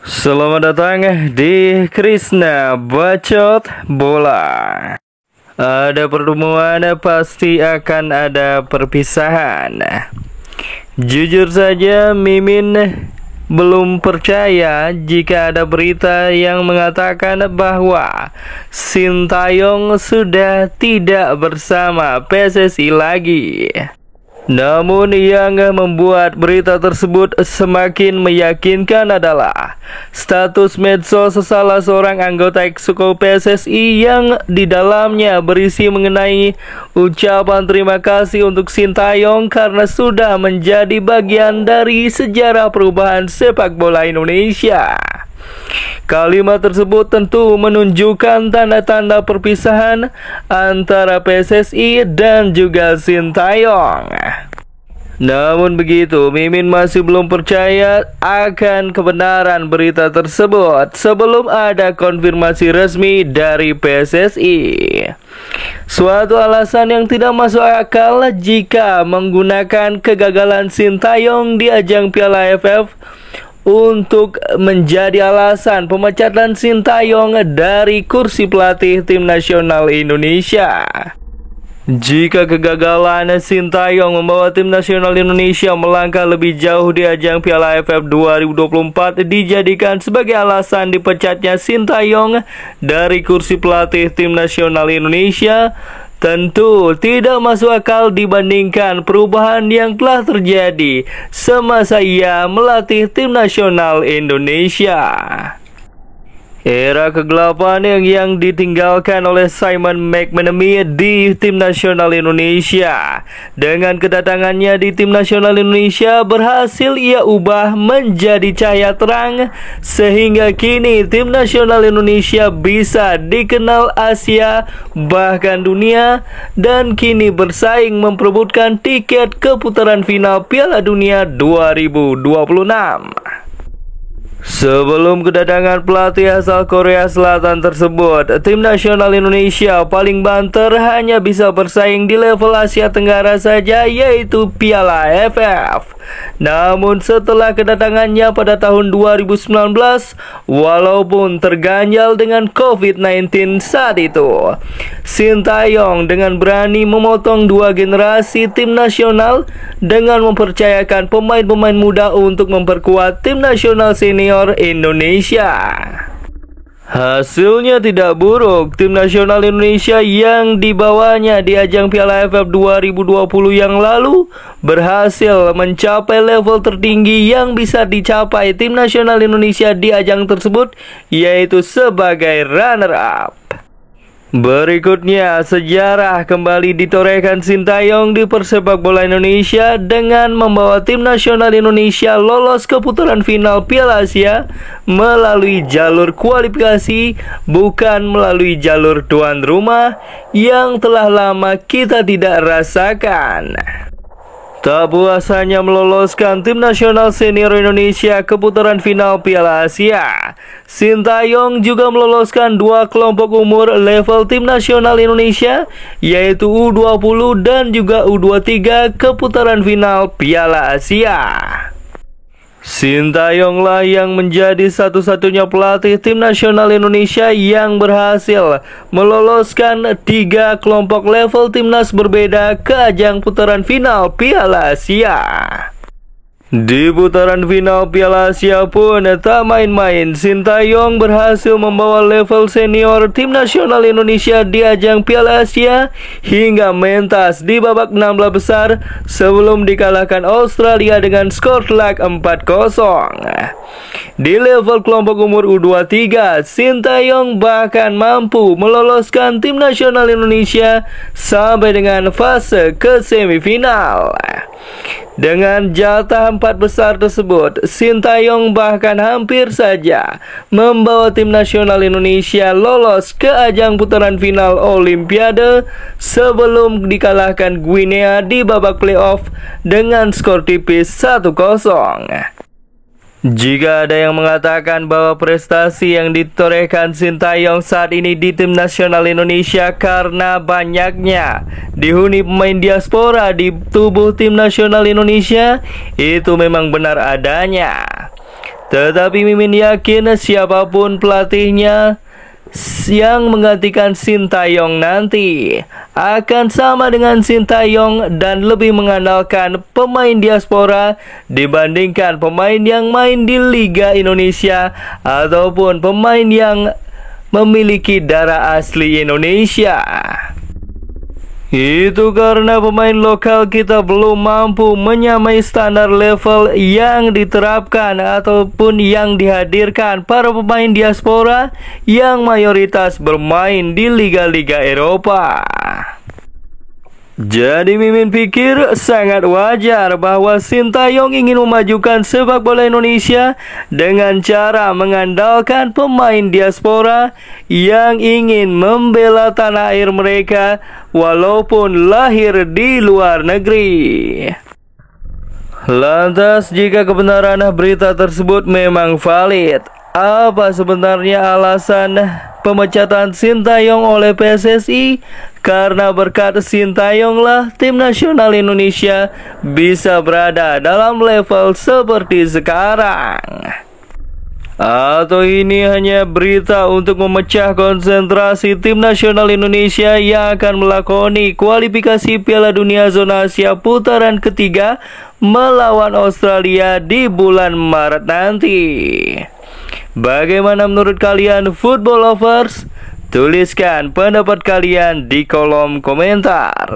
Selamat datang di Krisna Bacot Bola. Ada pertemuan, pasti akan ada perpisahan. Jujur saja, Mimin belum percaya jika ada berita yang mengatakan bahwa Sintayong sudah tidak bersama PSSI lagi. Namun yang membuat berita tersebut semakin meyakinkan adalah status medsos salah seorang anggota Exco PSSI yang di dalamnya berisi mengenai ucapan terima kasih untuk Sintayong karena sudah menjadi bagian dari sejarah perubahan sepak bola Indonesia. Kalimat tersebut tentu menunjukkan tanda-tanda perpisahan antara PSSI dan juga Sintayong. Namun begitu, Mimin masih belum percaya akan kebenaran berita tersebut sebelum ada konfirmasi resmi dari PSSI. Suatu alasan yang tidak masuk akal jika menggunakan kegagalan Sintayong di ajang Piala AFF untuk menjadi alasan pemecatan Sintayong dari kursi pelatih tim nasional Indonesia. Jika kegagalan Sintayong membawa tim nasional Indonesia melangkah lebih jauh di ajang Piala AFF 2024 dijadikan sebagai alasan dipecatnya Sintayong dari kursi pelatih tim nasional Indonesia, tentu tidak masuk akal dibandingkan perubahan yang telah terjadi semasa ia melatih tim nasional Indonesia. Era kegelapan yang ditinggalkan oleh Simon McManamy di tim nasional Indonesia. Dengan kedatangannya di tim nasional Indonesia berhasil ia ubah menjadi cahaya terang, sehingga kini tim nasional Indonesia bisa dikenal Asia bahkan dunia, dan kini bersaing memperebutkan tiket ke putaran final Piala Dunia 2026. Sebelum kedatangan pelatih asal Korea Selatan tersebut, tim nasional Indonesia paling banter hanya bisa bersaing di level Asia Tenggara saja, yaitu Piala AFF. Namun setelah kedatangannya pada tahun 2019, walaupun terganjal dengan COVID-19 saat itu, Sintayong dengan berani memotong dua generasi tim nasional dengan mempercayakan pemain-pemain muda untuk memperkuat tim nasional senior Indonesia. Hasilnya tidak buruk. Tim nasional Indonesia yang dibawanya di ajang Piala AFF 2020 yang lalu berhasil mencapai level tertinggi yang bisa dicapai tim nasional Indonesia di ajang tersebut, yaitu sebagai runner-up. Berikutnya, sejarah kembali ditorehkan Sintayong di persepak bola Indonesia dengan membawa tim nasional Indonesia lolos ke putaran final Piala Asia melalui jalur kualifikasi, bukan melalui jalur tuan rumah yang telah lama kita tidak rasakan. Tak puas hanya meloloskan tim nasional senior Indonesia ke putaran final Piala Asia, Sintayong juga meloloskan dua kelompok umur level tim nasional Indonesia, yaitu U20 dan juga U23 ke putaran final Piala Asia. Sintayonglah yang menjadi satu-satunya pelatih tim nasional Indonesia yang berhasil meloloskan tiga kelompok level timnas berbeda ke ajang putaran final Piala Asia. Di putaran final Piala Asia pun tak main-main, Sintayong berhasil membawa level senior tim nasional Indonesia di ajang Piala Asia hingga mentas di babak 16 besar sebelum dikalahkan Australia dengan skor telak 4-0. Di level kelompok umur U23, Sintayong bahkan mampu meloloskan tim nasional Indonesia sampai dengan fase ke semifinal. Dengan jatah 4 besar tersebut, Sintayong bahkan hampir saja membawa tim nasional Indonesia lolos ke ajang putaran final Olimpiade sebelum dikalahkan Guinea di babak playoff dengan skor tipis 1-0. Jika ada yang mengatakan bahwa prestasi yang ditorehkan Sintayong saat ini di tim nasional Indonesia karena banyaknya dihuni pemain diaspora di tubuh tim nasional Indonesia, itu memang benar adanya. Tetapi Mimin yakin siapapun pelatihnya yang menggantikan Sintayong nanti akan sama dengan Sintayong dan lebih mengandalkan pemain diaspora dibandingkan pemain yang main di Liga Indonesia ataupun pemain yang memiliki darah asli Indonesia. Itu karena pemain lokal kita belum mampu menyamai standar level yang diterapkan ataupun yang dihadirkan para pemain diaspora yang mayoritas bermain di liga-liga Eropa. Jadi Mimin pikir sangat wajar bahwa Sintayong ingin memajukan sepak bola Indonesia dengan cara mengandalkan pemain diaspora yang ingin membela tanah air mereka walaupun lahir di luar negeri. Lantas jika kebenaran berita tersebut memang valid, apa sebenarnya alasan pemecatan Sintayong oleh PSSI? Karena berkat Sintayong lah tim nasional Indonesia bisa berada dalam level seperti sekarang. Atau ini hanya berita untuk memecah konsentrasi tim nasional Indonesia yang akan melakoni kualifikasi Piala Dunia Zona Asia putaran ketiga melawan Australia di bulan Maret nanti. Bagaimana menurut kalian football lovers? Tuliskan pendapat kalian di kolom komentar.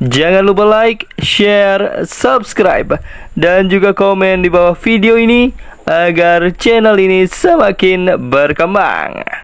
Jangan lupa like, share, subscribe, dan juga komen di bawah video ini agar channel ini semakin berkembang.